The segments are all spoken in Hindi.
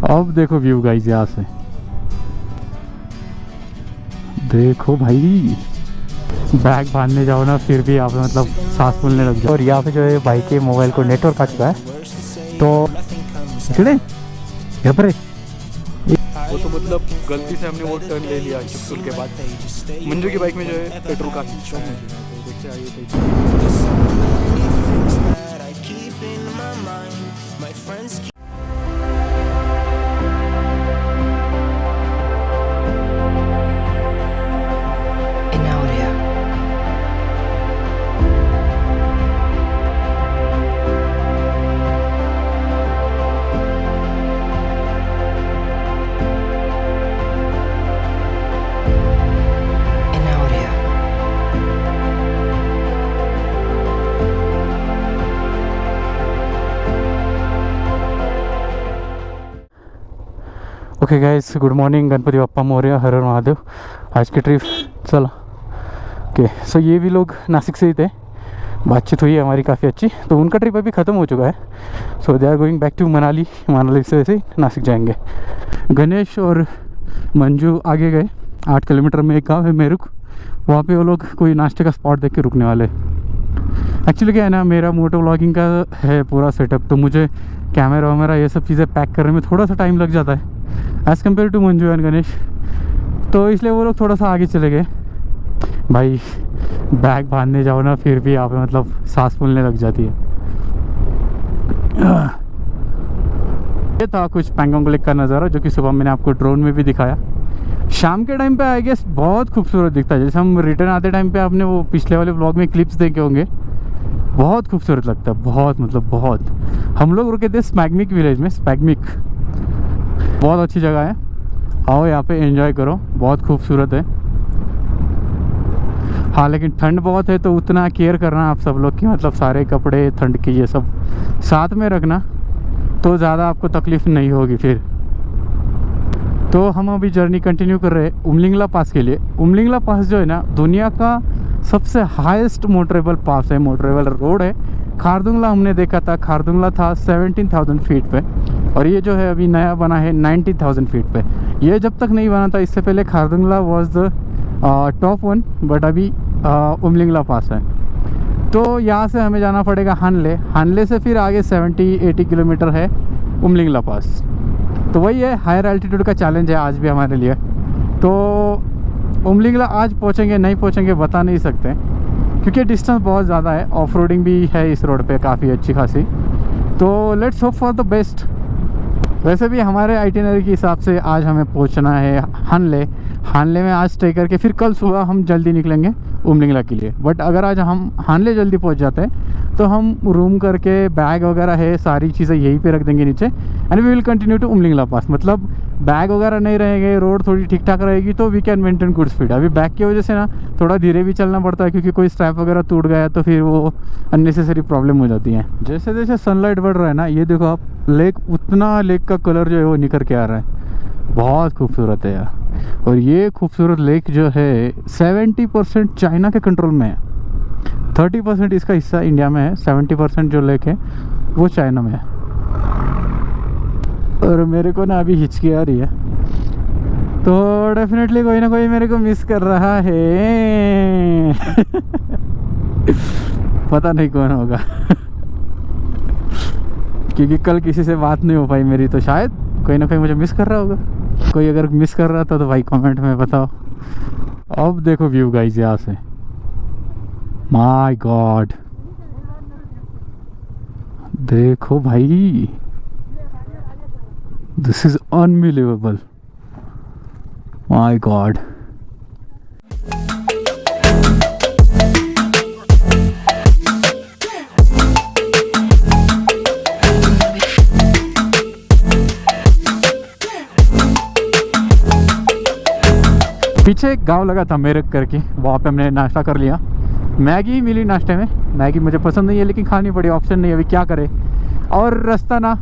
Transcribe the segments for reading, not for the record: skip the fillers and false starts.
अब देखो व्यू गाइस, यहाँ से देखो भाई, बैग बांधने जाओ ना फिर भी यहाँ पे मतलब सांस फूलने लग जाओ। और यहाँ पे जो है भाई के मोबाइल को नेटवर्क आ चुका है, तो चले यहाँ पर वो तो मतलब गलती से हमने वो टर्न ले लिया शिफ्ट के बाद। मंजू की बाइक में जो है पेट्रोल काफी कम है, तो देखते आइए। Okay guys, good morning, Ganpati Bappa Morya, हर हर महादेव। आज की ट्रिप चला। ओके सो ये भी लोग नासिक से ही थे, बातचीत हुई है हमारी काफ़ी अच्छी। तो उनका ट्रिप अभी ख़त्म हो चुका है, so they are going back to Manali. Manali से वैसे ही नासिक जाएंगे। गणेश और मंजू आगे गए, 8 किलोमीटर में एक गाँव है मेरुक, वहाँ पे वो लोग कोई नाश्ते का स्पॉट देख के रुकने वाले। एक्चुअली क्या है ना, मेरा मोटो व्लॉगिंग का है पूरा सेटअप, तो मुझे कैमरा वैमरा ये सब चीज़ें पैक करने में थोड़ा सा टाइम लग जाता है as compare to Manju and Ganesh, तो इसलिए वो लोग थोड़ा सा आगे चले गए। भाई बैग बांधने जाओ ना फिर भी यहाँ पे मतलब सांस फूलने लग जाती है। ये था कुछ पैंगोंग लेक का नज़ारा, जो कि सुबह मैंने आपको ड्रोन में भी दिखाया। शाम के टाइम पे आई गेस बहुत खूबसूरत दिखता है। जैसे हम रिटर्न आते टाइम पे आपने वो पिछले वाले व्लॉग में क्लिप्स देखे होंगे, बहुत खूबसूरत लगता है, बहुत मतलब बहुत। हम लोग रुके थे स्पैगमिक विलेज में। स्पैगमिक बहुत अच्छी जगह है, आओ यहाँ पे एंजॉय करो, बहुत खूबसूरत है। हाँ लेकिन ठंड बहुत है, तो उतना केयर करना आप सब लोग कि मतलब सारे कपड़े ठंड के ये सब साथ में रखना, तो ज़्यादा आपको तकलीफ़ नहीं होगी फिर। तो हम अभी जर्नी कंटिन्यू कर रहे हैं उमलिंगला पास के लिए। उमलिंगला पास जो है ना, दुनिया का सबसे हाईएस्ट मोटरेबल पास है, मोटरेबल रोड है। खारदुंगला हमने देखा था, खारदुंगला था 17,000 फीट पे, और ये जो है अभी नया बना है 19,000 फीट पे। ये जब तक नहीं बना था, इससे पहले Khardungla was the top one, but अभी उमलिंगला पास है। तो यहाँ से हमें जाना पड़ेगा हानले। हानले से फिर आगे 70-80 किलोमीटर है उमलिंगला पास। तो वही है, हायर एल्टीट्यूड का चैलेंज है आज भी हमारे लिए। तो उमलिंगला आज पहुँचेंगे नहीं पहुँचेंगे बता नहीं सकते, क्योंकि डिस्टेंस बहुत ज़्यादा है, ऑफ रोडिंग भी है इस रोड पे काफ़ी अच्छी खासी। तो let's hope for the best. वैसे भी हमारे आइटिनरी के हिसाब से आज हमें पहुंचना है हानले। हानले में आज स्टे करके फिर कल सुबह हम जल्दी निकलेंगे उमलिंगला के लिए। बट अगर आज हम हानले जल्दी पहुंच जाते हैं तो हम रूम करके बैग वगैरह है सारी चीज़ें यहीं पे रख देंगे नीचे, and we will continue to Umling La pass. मतलब बैग वगैरह नहीं रहेंगे, रोड थोड़ी ठीक ठाक रहेगी, तो we can maintain good speed. अभी बैग की वजह से ना थोड़ा धीरे भी चलना पड़ता है, क्योंकि कोई स्ट्रैप वगैरह टूट गया तो फिर वो अननेसेसरी प्रॉब्लम हो जाती है। जैसे जैसे सनलाइट बढ़ रहा है ना, ये देखो आप, लेक उतना लेक का कलर जो है वो निखर के आ रहा है, बहुत खूबसूरत है यार। और ये खूबसूरत लेक जो है 70% चाइना के कंट्रोल में है, 30% इसका हिस्सा इंडिया में है, 70% जो लेक है वो चाइना में है। और मेरे को ना अभी हिचकी आ रही है, तो डेफिनेटली कोई ना कोई मेरे को मिस कर रहा है। पता नहीं कौन होगा। क्योंकि कल किसी से बात नहीं हो पाई मेरी, तो शायद कोई ना कोई मुझे मिस कर रहा होगा। कोई अगर मिस कर रहा था तो भाई कमेंट में बताओ। अब देखो व्यू गाइस यहाँ से, माय गॉड, देखो भाई, this is unbelievable, my God. पीछे एक गांव लगा था मेरक करके, वहाँ पे हमने नाश्ता कर लिया। मैगी मिली नाश्ते में, मैगी मुझे पसंद नहीं है लेकिन खानी पड़ी, ऑप्शन नहीं है, अभी क्या करें। और रास्ता ना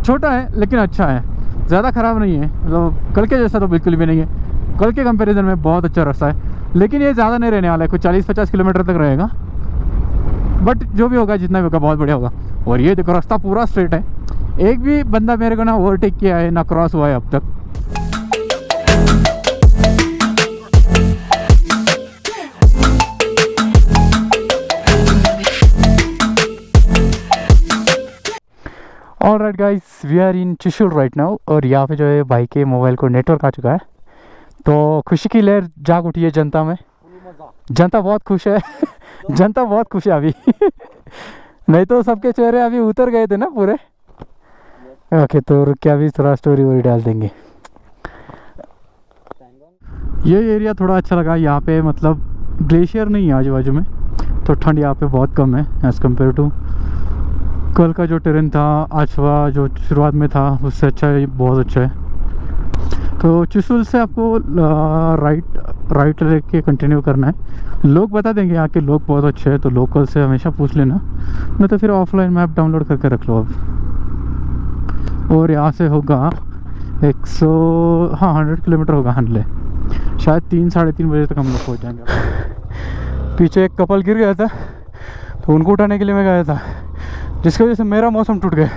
छोटा है लेकिन अच्छा है, ज़्यादा ख़राब नहीं है, मतलब कल के जैसा तो बिल्कुल भी नहीं है। कल के कंपैरिजन में बहुत अच्छा रास्ता है, लेकिन ये ज़्यादा नहीं रहने वाला है, कुछ 40-50 किलोमीटर तक रहेगा। बट जो भी होगा, जितना भी होगा, बहुत बढ़िया होगा। और ये देखो रास्ता पूरा स्ट्रेट है, एक भी बंदा मेरे को ना ओवरटेक किया है ना क्रॉस हुआ है अब तक। Alright guys, we are in Trishul right now. और यहाँ पे जो है भाई के मोबाइल को नेटवर्क आ चुका है, तो खुशी की लहर जाग उठी है जनता में। जनता बहुत खुश है जनता बहुत खुश है अभी नहीं तो सबके चेहरे अभी उतर गए थे ना पूरे। ओके, तो रुक के अभी थोड़ा स्टोरी वोरी डाल देंगे। ये एरिया थोड़ा अच्छा लगा। यहाँ पे मतलब ग्लेशियर नहीं है आजू बाजू में, तो ठंड यहाँ पे बहुत कम है एज़ कम्पेयर टू कल का जो टेरेन था, आज का जो शुरुआत में था उससे अच्छा है, बहुत अच्छा है। तो त्रिशूल से आपको राइट लेके कंटिन्यू करना है। लोग बता देंगे, यहाँ के लोग बहुत अच्छे हैं, तो लोकल से हमेशा पूछ लेना, नहीं तो फिर ऑफलाइन मैप डाउनलोड करके रख लो अब। और यहाँ से होगा 100 किलोमीटर होगा हंडले, शायद 3-3:30 बजे तक हम लोग पहुँच जाएंगे। पीछे एक कपल गिर गया था, तो उनको उठाने के लिए मैं गया था, जिसकी वजह से मेरा मौसम टूट गया।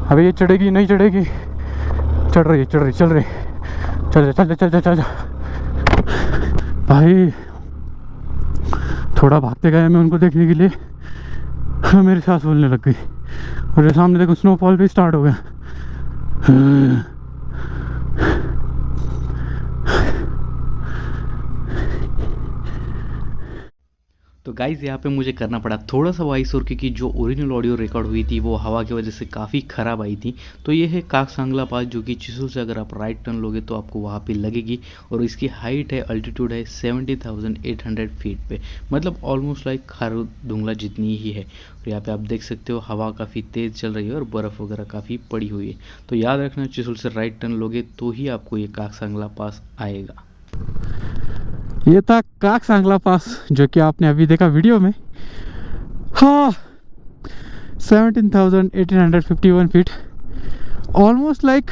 अभी ये चढ़ेगी नहीं चढ़ेगी, चल रही चल रही, चल भाई। थोड़ा भागते गए मैं उनको देखने के लिए, मेरी सांस फूलने लग गई। और ये सामने देखो स्नोफॉल भी स्टार्ट हो गया। तो गाइज़ यहाँ पे मुझे करना पड़ा थोड़ा सा वॉइस ओवर, क्योंकि जो ओरिजिनल ऑडियो रिकॉर्ड हुई थी वो हवा की वजह से काफ़ी ख़राब आई थी। तो ये है काकसांगला पास, जो कि त्रिशूल से अगर आप राइट टर्न लोगे तो आपको वहाँ पे लगेगी। और इसकी हाइट है, अल्टीट्यूड है 70,800 फीट पे, मतलब ऑलमोस्ट लाइक खारदुंगला जितनी ही है। और यहाँ पे आप देख सकते हो हवा काफ़ी तेज़ चल रही है और बर्फ़ वगैरह काफ़ी पड़ी हुई है। तो याद रखना, त्रिशूल से राइट टर्न लोगे तो ही आपको ये काकसांगला पास आएगा। ये था काकसांगला पास, जो कि आपने अभी देखा वीडियो में। हाँ, 17,1851 फीट, ऑलमोस्ट लाइक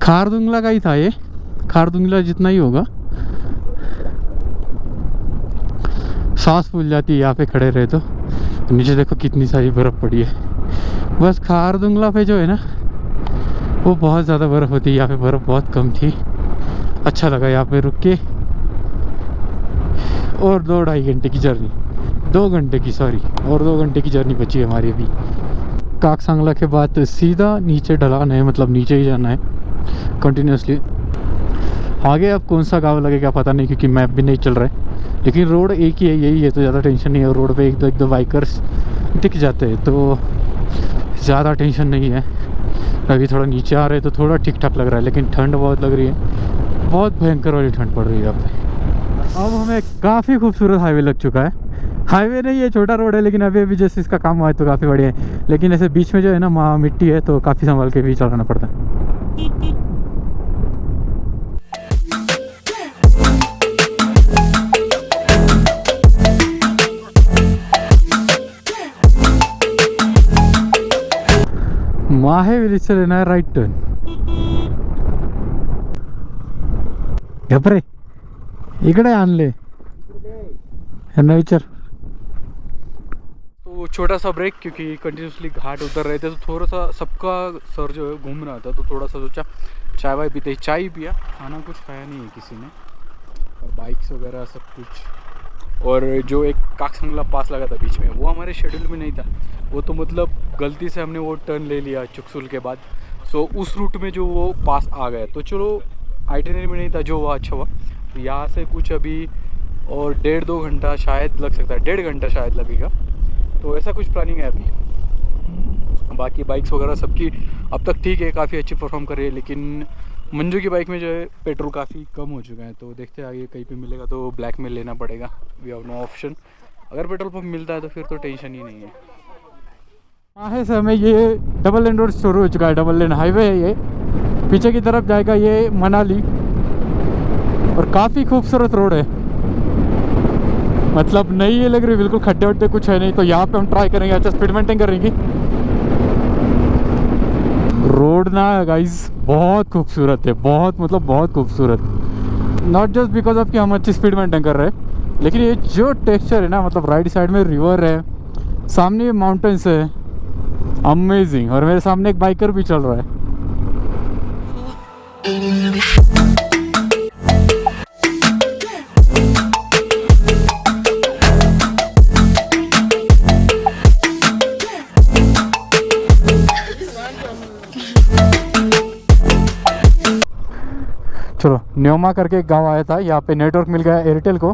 खारदुंगला का ही था। ये खारदुंगला जितना ही होगा। सांस फूल जाती है यहाँ पे खड़े रहे तो। नीचे देखो कितनी सारी बर्फ़ पड़ी है। बस खारदुंगला पे जो है ना, वो बहुत ज़्यादा बर्फ़ होती है, यहाँ पे बर्फ़ बहुत कम थी। अच्छा लगा यहाँ पे रुक के। और 2-2.5 घंटे की जर्नी, 2 घंटे की, सॉरी, और 2 घंटे की जर्नी बची है हमारी अभी। काकसांगला के बाद सीधा नीचे ढलान है, मतलब नीचे ही जाना है कंटिन्यूसली। आगे अब कौन सा गांव लगेगा पता नहीं, क्योंकि मैप भी नहीं चल रहा है, लेकिन रोड एक ही है, यही है, तो ज़्यादा टेंशन नहीं है। रोड पे एक दो बाइकर्स दिख जाते हैं, तो ज़्यादा टेंशन नहीं है। अभी थोड़ा नीचे आ रहे हैं तो थोड़ा ठीक ठाक लग रहा है, लेकिन ठंड बहुत लग रही है, बहुत भयंकर वाली ठंड पड़ रही है यहाँ पे। अब हमें काफ़ी खूबसूरत हाईवे लग चुका है। हाईवे नहीं है, छोटा रोड है, लेकिन अभी अभी जैसे इसका काम हुआ है तो काफ़ी बढ़िया है। लेकिन ऐसे बीच में जो है ना मिट्टी है, तो काफ़ी संभाल के भी चलाना पड़ता है। माहे विलेज से लेना है राइट टर्न। घबरे इकडे आणले विचार। तो छोटा सा ब्रेक, क्योंकि कंटिन्यूसली घाट उतर रहे थे, तो थोड़ा सा सबका सर जो है घूम रहा था, तो थोड़ा सा सोचा चाय वाय पीते ही। चाय पिया, खाना कुछ खाया नहीं है किसी ने, और बाइक्स वगैरह सब कुछ। और जो एक काकसांगला पास लगा था बीच में, वो हमारे शेड्यूल में नहीं था। वो तो मतलब गलती से हमने वो टर्न ले लिया त्रिशूल के बाद। सो उस रूट में जो वो पास आ गया, तो चलो आइटिनरी में नहीं था, जो हुआ अच्छा हुआ। तो यहाँ से कुछ अभी और 1.5-2 घंटा शायद लग सकता है, 1.5 घंटा शायद लगेगा। तो ऐसा कुछ प्लानिंग है अभी। बाकी बाइक्स वगैरह सबकी अब तक ठीक है, काफ़ी अच्छी परफॉर्म कर रही है, लेकिन मंजू की बाइक में जो है पेट्रोल काफ़ी कम हो चुका है। तो देखते हैं आगे कहीं पे मिलेगा तो ब्लैक में लेना पड़ेगा, वी हैव नो ऑप्शन। अगर पेट्रोल पंप मिलता है तो फिर तो टेंशन ही नहीं है। हाँ है सर, में ये डबल लेन रोड शुरू हो चुका है, डबल लेन हाईवे है ये। पीछे की तरफ जाएगा ये मनाली, और काफ़ी खूबसूरत रोड है, मतलब नहीं ये लग रही, बिल्कुल खड्डे वड्डे कुछ है नहीं। तो यहाँ पे हम ट्राई करेंगे, अच्छा स्पीड मेंटेन करेंगे। रोड ना गाइस बहुत खूबसूरत है, बहुत मतलब बहुत खूबसूरत। नॉट जस्ट बिकॉज ऑफ कि हम अच्छी स्पीड मेंटेन कर रहे हैं, लेकिन ये जो टेक्सचर है ना, मतलब राइट साइड में रिवर है, सामने माउंटेन्स है, अमेजिंग। और मेरे सामने एक बाइकर भी चल रहा है। चलो, न्योमा करके एक गांव आया था, यहाँ पे नेटवर्क मिल गया एयरटेल को,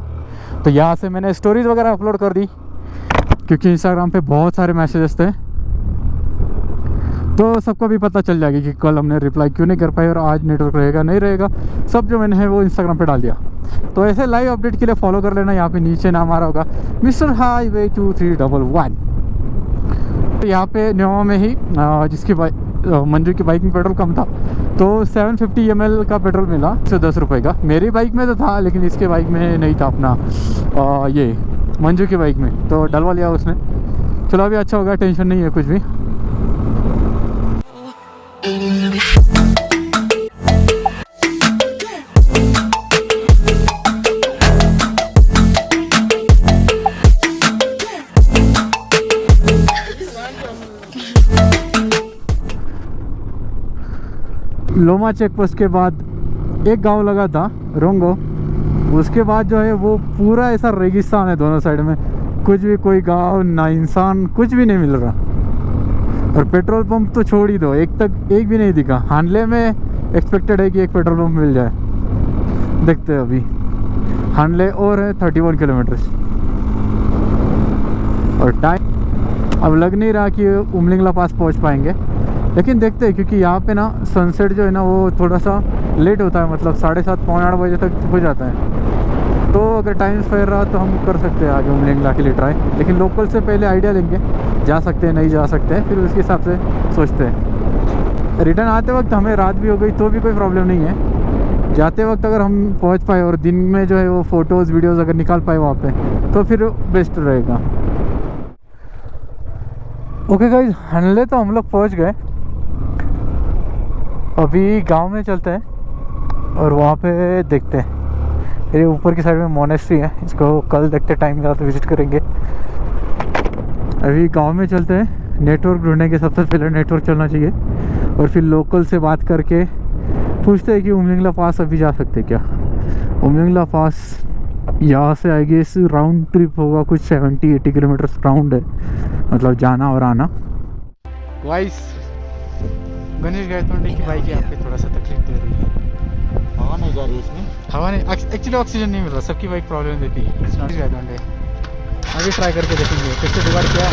तो यहाँ से मैंने स्टोरीज वगैरह अपलोड कर दी, क्योंकि इंस्टाग्राम पे बहुत सारे मैसेजेस थे, तो सबको भी पता चल जाएगी कि कल हमने रिप्लाई क्यों नहीं कर पाए और आज नेटवर्क रहेगा नहीं रहेगा, सब जो मैंने है वो इंस्टाग्राम पे डाल दिया। तो ऐसे लाइव अपडेट के लिए फॉलो कर लेना। यहाँ पे नीचे नाम आ रहा होगा मिस्टर हाईवे 2311। तो यहाँ पे न्योमा में ही जिसकी मंजू की बाइक में पेट्रोल कम था, तो 750 ml का पेट्रोल मिला 110 रुपये का। मेरी बाइक में तो था, लेकिन इसके बाइक में नहीं था अपना, ये मंजू की बाइक में, तो डलवा लिया उसने। चलो अभी अच्छा होगा, टेंशन नहीं है कुछ भी। लोमा चेक पोस्ट के बाद एक गांव लगा था रोंगो, उसके बाद जो है वो पूरा ऐसा रेगिस्तान है दोनों साइड में, कुछ भी कोई गांव ना इंसान, कुछ भी नहीं मिल रहा। और पेट्रोल पंप तो छोड़ ही दो, एक भी नहीं दिखा। हानले में एक्सपेक्टेड है कि एक पेट्रोल पंप मिल जाए, देखते हैं अभी। हानले और है 31 किलोमीटर और टाइम अब लग नहीं रहा कि उमलिंगला पास पहुंच पाएंगे, लेकिन देखते हैं, क्योंकि यहाँ पे ना सनसेट जो है ना वो थोड़ा सा लेट होता है, मतलब 7:30 पौने 8 बजे तक हो जाता है। तो अगर टाइम फेयर रहा तो हम कर सकते हैं आगे उमलिंगला के लिए ट्राई, लेकिन लोकल से पहले आइडिया लेंगे, जा सकते हैं नहीं जा सकते हैं, फिर उसके हिसाब से सोचते हैं। रिटर्न आते वक्त हमें रात भी हो गई तो भी कोई प्रॉब्लम नहीं है, जाते वक्त अगर हम पहुँच पाए और दिन में जो है वो फ़ोटोज़ वीडियोज़ अगर निकाल पाए वहाँ पे, तो फिर बेस्ट रहेगा। ओके गाइस, हानले तो हम लोग पहुँच गए। अभी गांव में चलते हैं और वहाँ पे देखते हैं। ये ऊपर की साइड में मोनेस्ट्री है, इसको कल देखते टाइम मिला तो विजिट करेंगे। अभी गांव में चलते हैं, नेटवर्क ढूंढेंगे। सबसे पहले नेटवर्क चलना चाहिए और फिर लोकल से बात करके पूछते हैं कि उमलिंगला पास अभी जा सकते हैं क्या। उमलिंगला पास यहाँ से आएगी, इस राउंड ट्रिप होगा कुछ 70-80 किलोमीटर राउंड है, मतलब जाना और आना। वाइस गणेश गायतोंडे की बाइक यहाँ पे थोड़ा सा तकलीफ दे रही है, हवा नहीं जा रही इसमें, हवा नहीं, एक्चुअली ऑक्सीजन नहीं मिल रहा, सबकी बाइक प्रॉब्लम देती है। गणेश गायतोंडे अभी ट्राई करके देखेंगे, फिर से जुगाड़ किया।